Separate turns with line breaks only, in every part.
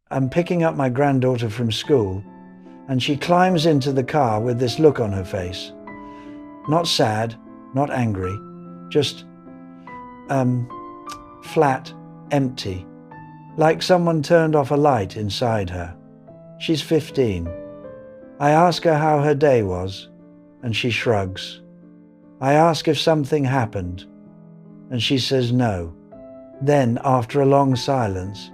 I'm picking up my granddaughter from school, and she climbs into the car with this look on her face. Not sad, not angry, just flat, empty, like someone turned off a light inside her. She's 15. I ask her how her day was, and she shrugs. I ask if something happened, and she says no. Then, after a long silence,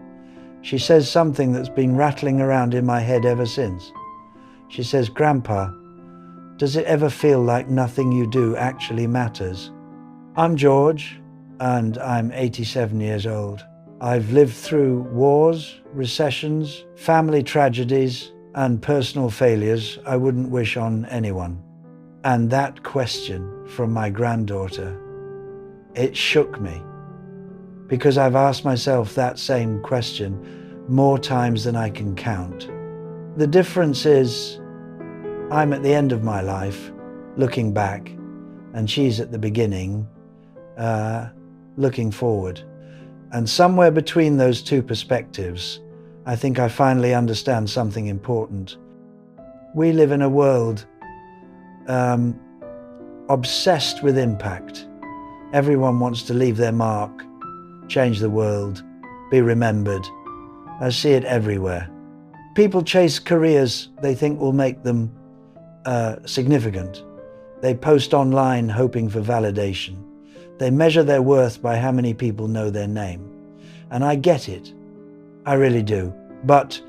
she says something that's been rattling around in my head ever since. She says, "Grandpa, does it ever feel like nothing you do actually matters?" I'm George, and I'm 87 years old. I've lived through wars, recessions, family tragedies, and personal failures I wouldn't wish on anyone. And that question from my granddaughter, it shook me, because I've asked myself that same question more times than I can count. The difference is, I'm at the end of my life, looking back, and she's at the beginning, looking forward. And somewhere between those two perspectives, I think I finally understand something important. We live in a world obsessed with impact. Everyone wants to leave their mark, change the world, be remembered. I see it everywhere. People chase careers they think will make them significant. They post online hoping for validation. They measure their worth by how many people know their name. And I get it. I really do. But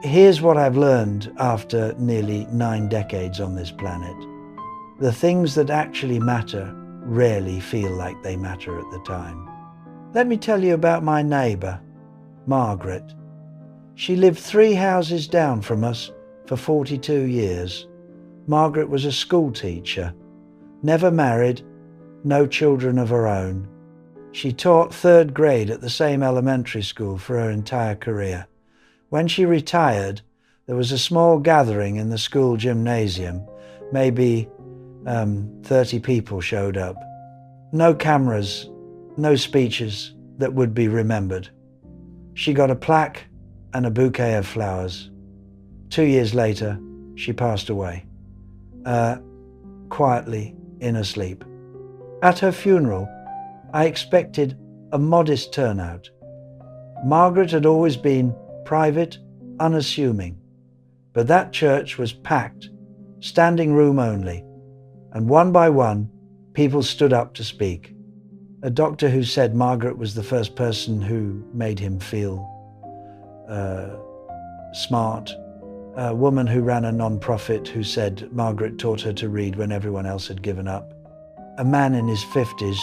here's what I've learned after nearly 9 decades on this planet. The things that actually matter rarely feel like they matter at the time. Let me tell you about my neighbour, Margaret. She lived 3 houses down from us for 42 years. Margaret was a school teacher, never married, no children of her own. She taught 3rd grade at the same elementary school for her entire career. When she retired, there was a small gathering in the school gymnasium. Maybe 30 people showed up. No cameras, no speeches that would be remembered. She got a plaque and a bouquet of flowers. 2 years later, she passed away, quietly in her sleep. At her funeral, I expected a modest turnout. Margaret had always been private, unassuming, but that church was packed, standing room only, and one by one, people stood up to speak. A doctor who said Margaret was the first person who made him feel smart. A woman who ran a non-profit who said Margaret taught her to read when everyone else had given up. A man in his 50s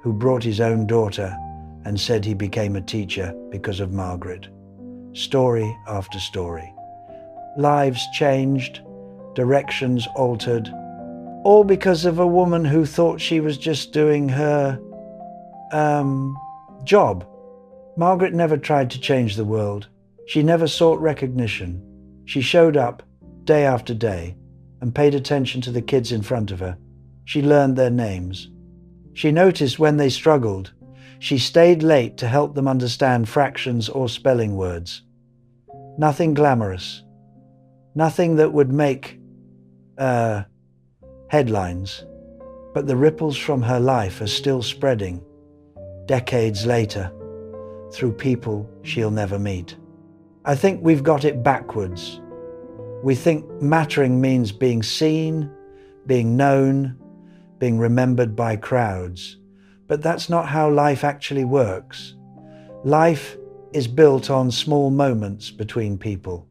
who brought his own daughter and said he became a teacher because of Margaret. Story after story. Lives changed, directions altered, all because of a woman who thought she was just doing her job. Margaret never tried to change the world. She never sought recognition. She showed up day after day and paid attention to the kids in front of her. She learned their names. She noticed when they struggled. She stayed late to help them understand fractions or spelling words. Nothing glamorous. Nothing that would make headlines. But the ripples from her life are still spreading, decades later, through people she'll never meet. I think we've got it backwards. We think mattering means being seen, being known, being remembered by crowds. But that's not how life actually works. Life is built on small moments between people.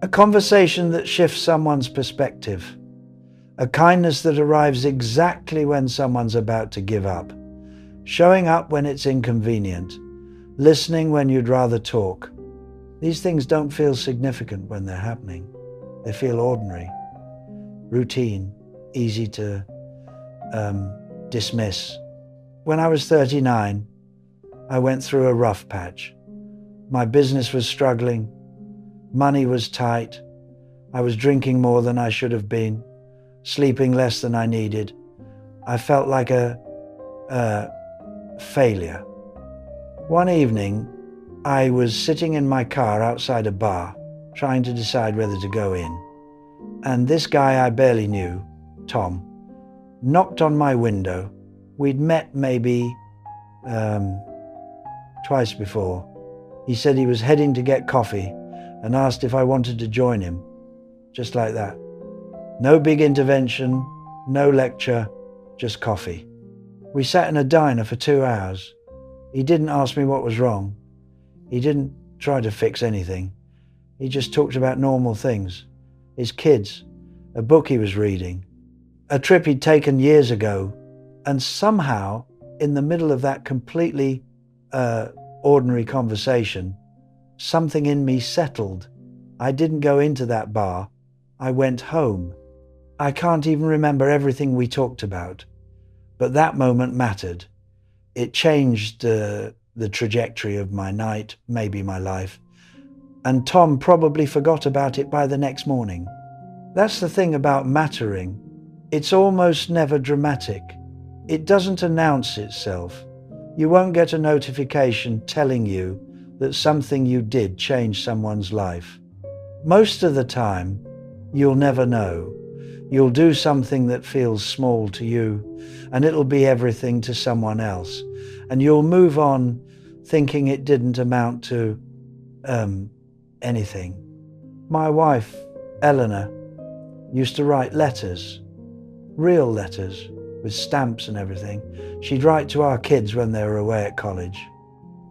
A conversation that shifts someone's perspective. A kindness that arrives exactly when someone's about to give up. Showing up when it's inconvenient. Listening when you'd rather talk. These things don't feel significant when they're happening. They feel ordinary, routine, easy to dismiss. When I was 39, I went through a rough patch. My business was struggling. Money was tight. I was drinking more than I should have been, sleeping less than I needed. I felt like a failure. One evening, I was sitting in my car outside a bar, trying to decide whether to go in. And this guy I barely knew, Tom, knocked on my window. We'd met maybe twice before. He said he was heading to get coffee and asked if I wanted to join him. Just like that. No big intervention, no lecture, just coffee. We sat in a diner for 2 hours. He didn't ask me what was wrong. He didn't try to fix anything. He just talked about normal things. His kids, a book he was reading, a trip he'd taken years ago. And somehow, in the middle of that completely ordinary conversation, something in me settled. I didn't go into that bar. I went home. I can't even remember everything we talked about, but that moment mattered. It changed the trajectory of my night, maybe my life. And Tom probably forgot about it by the next morning. That's the thing about mattering. It's almost never dramatic. It doesn't announce itself. You won't get a notification telling you that something you did changed someone's life. Most of the time, you'll never know. You'll do something that feels small to you, and it'll be everything to someone else. And you'll move on thinking it didn't amount to anything. My wife, Eleanor, used to write letters, real letters, with stamps and everything. She'd write to our kids when they were away at college.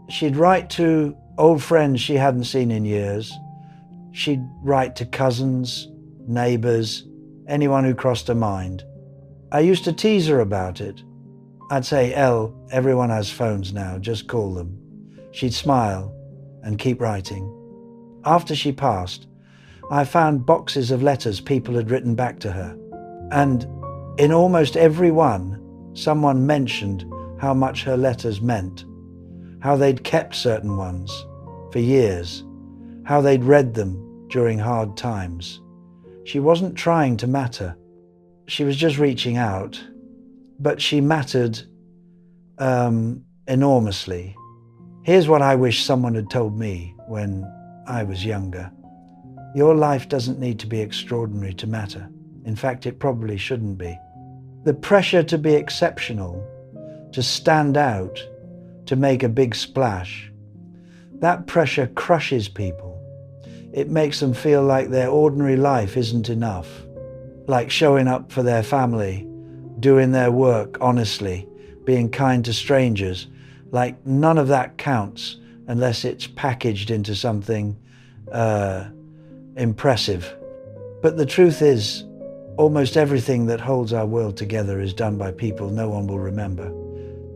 She'd write to old friends she hadn't seen in years. She'd write to cousins, neighbors, anyone who crossed her mind. I used to tease her about it. I'd say, Elle, everyone has phones now, just call them. She'd smile and keep writing. After she passed, I found boxes of letters people had written back to her. And in almost every one, someone mentioned how much her letters meant, how they'd kept certain ones for years, how they'd read them during hard times. She wasn't trying to matter. She was just reaching out, but she mattered enormously. Here's what I wish someone had told me when I was younger. Your life doesn't need to be extraordinary to matter. In fact, it probably shouldn't be. The pressure to be exceptional, to stand out, to make a big splash, that pressure crushes people. It makes them feel like their ordinary life isn't enough, like showing up for their family, doing their work honestly, being kind to strangers, like none of that counts unless it's packaged into something impressive. But the truth is, almost everything that holds our world together is done by people no one will remember.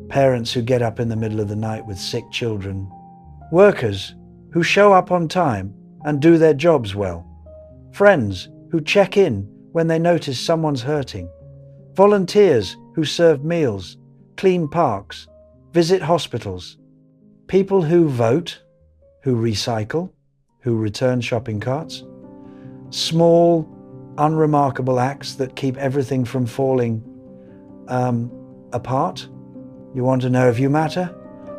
Parents who get up in the middle of the night with sick children. Workers who show up on time and do their jobs well. Friends who check in when they notice someone's hurting. Volunteers who serve meals, clean parks, visit hospitals. People who vote, who recycle, who return shopping carts. Small, unremarkable acts that keep everything from falling apart. You want to know if you matter?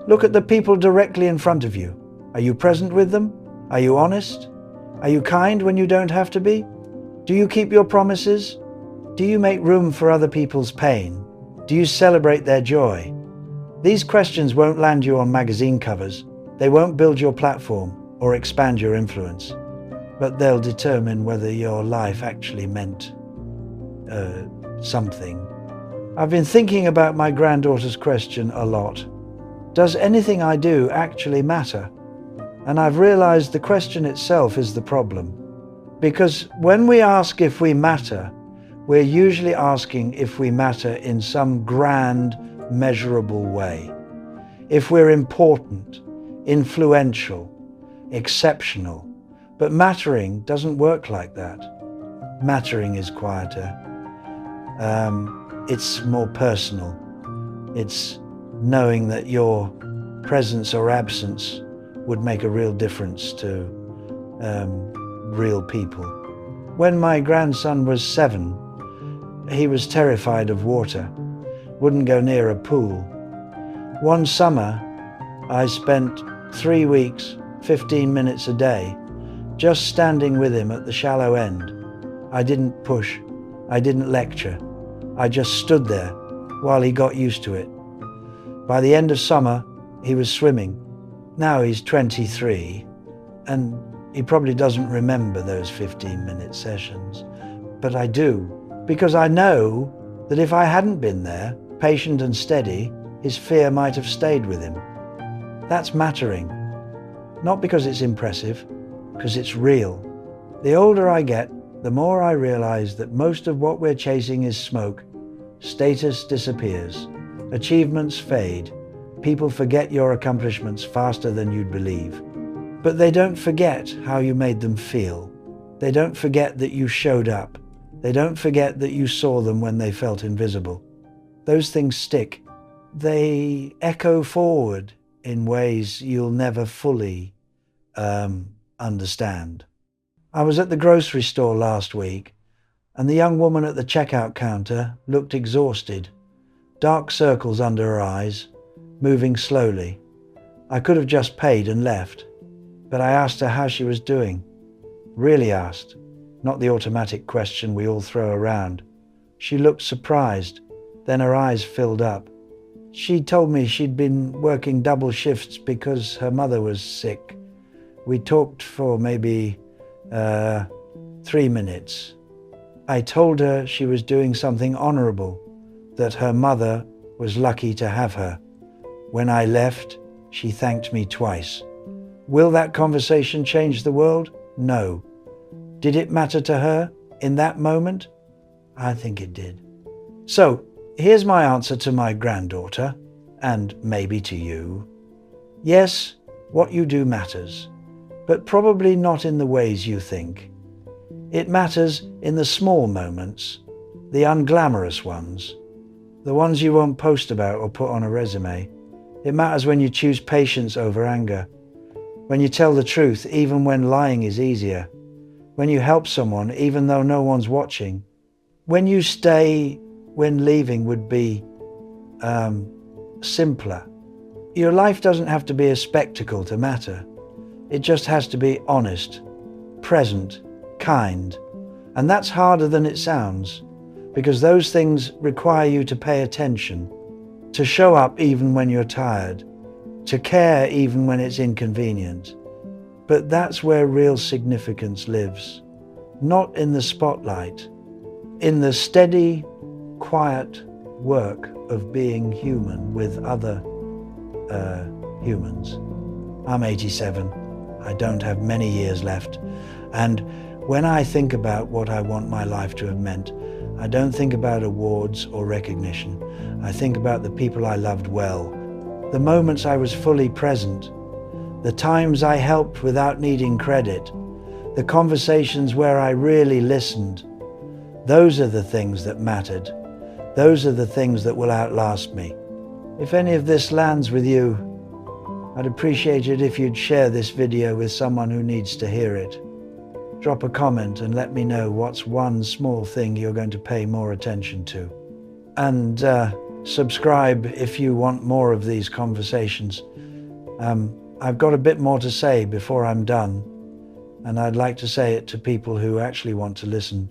Look at the people directly in front of you. Are you present with them? Are you honest? Are you kind when you don't have to be? Do you keep your promises? Do you make room for other people's pain? Do you celebrate their joy? These questions won't land you on magazine covers. They won't build your platform or expand your influence, but they'll determine whether your life actually meant something. I've been thinking about my granddaughter's question a lot. Does anything I do actually matter? And I've realized the question itself is the problem. Because when we ask if we matter, we're usually asking if we matter in some grand, measurable way. If we're important, influential, exceptional. But mattering doesn't work like that. Mattering is quieter. It's more personal. It's knowing that your presence or absence would make a real difference to real people. When my grandson was 7, he was terrified of water, wouldn't go near a pool. One summer, I spent 3 weeks, 15 minutes a day, just standing with him at the shallow end. I didn't push, I didn't lecture. I just stood there while he got used to it. By the end of summer, he was swimming. Now he's 23, and he probably doesn't remember those 15-minute sessions. But I do, because I know that if I hadn't been there, patient and steady, his fear might have stayed with him. That's mattering. Not because it's impressive, because it's real. The older I get, the more I realize that most of what we're chasing is smoke. Status disappears. Achievements fade. People forget your accomplishments faster than you'd believe. But they don't forget how you made them feel. They don't forget that you showed up. They don't forget that you saw them when they felt invisible. Those things stick. They echo forward in ways you'll never fully understand. I was at the grocery store last week, and the young woman at the checkout counter looked exhausted, dark circles under her eyes, moving slowly. I could have just paid and left, but I asked her how she was doing. Really asked, not the automatic question we all throw around. She looked surprised, then her eyes filled up. She told me she'd been working double shifts because her mother was sick. We talked for maybe 3 minutes. I told her she was doing something honorable, that her mother was lucky to have her. When I left, she thanked me twice. Will that conversation change the world? No. Did it matter to her in that moment? I think it did. So, here's my answer to my granddaughter, and maybe to you. Yes, what you do matters, but probably not in the ways you think. It matters in the small moments, the unglamorous ones, the ones you won't post about or put on a resume. It matters when you choose patience over anger, when you tell the truth even when lying is easier, when you help someone even though no one's watching, when you stay when leaving would be simpler. Your life doesn't have to be a spectacle to matter. It just has to be honest, present, kind. And that's harder than it sounds, because those things require you to pay attention, to show up even when you're tired, to care even when it's inconvenient. But that's where real significance lives, not in the spotlight, in the steady, quiet work of being human with other humans. I'm 87. I don't have many years left. And when I think about what I want my life to have meant, I don't think about awards or recognition. I think about the people I loved well, the moments I was fully present, the times I helped without needing credit, the conversations where I really listened. Those are the things that mattered. Those are the things that will outlast me. If any of this lands with you, I'd appreciate it if you'd share this video with someone who needs to hear it. Drop a comment and let me know what's one small thing you're going to pay more attention to. And subscribe if you want more of these conversations. I've got a bit more to say before I'm done, and I'd like to say it to people who actually want to listen.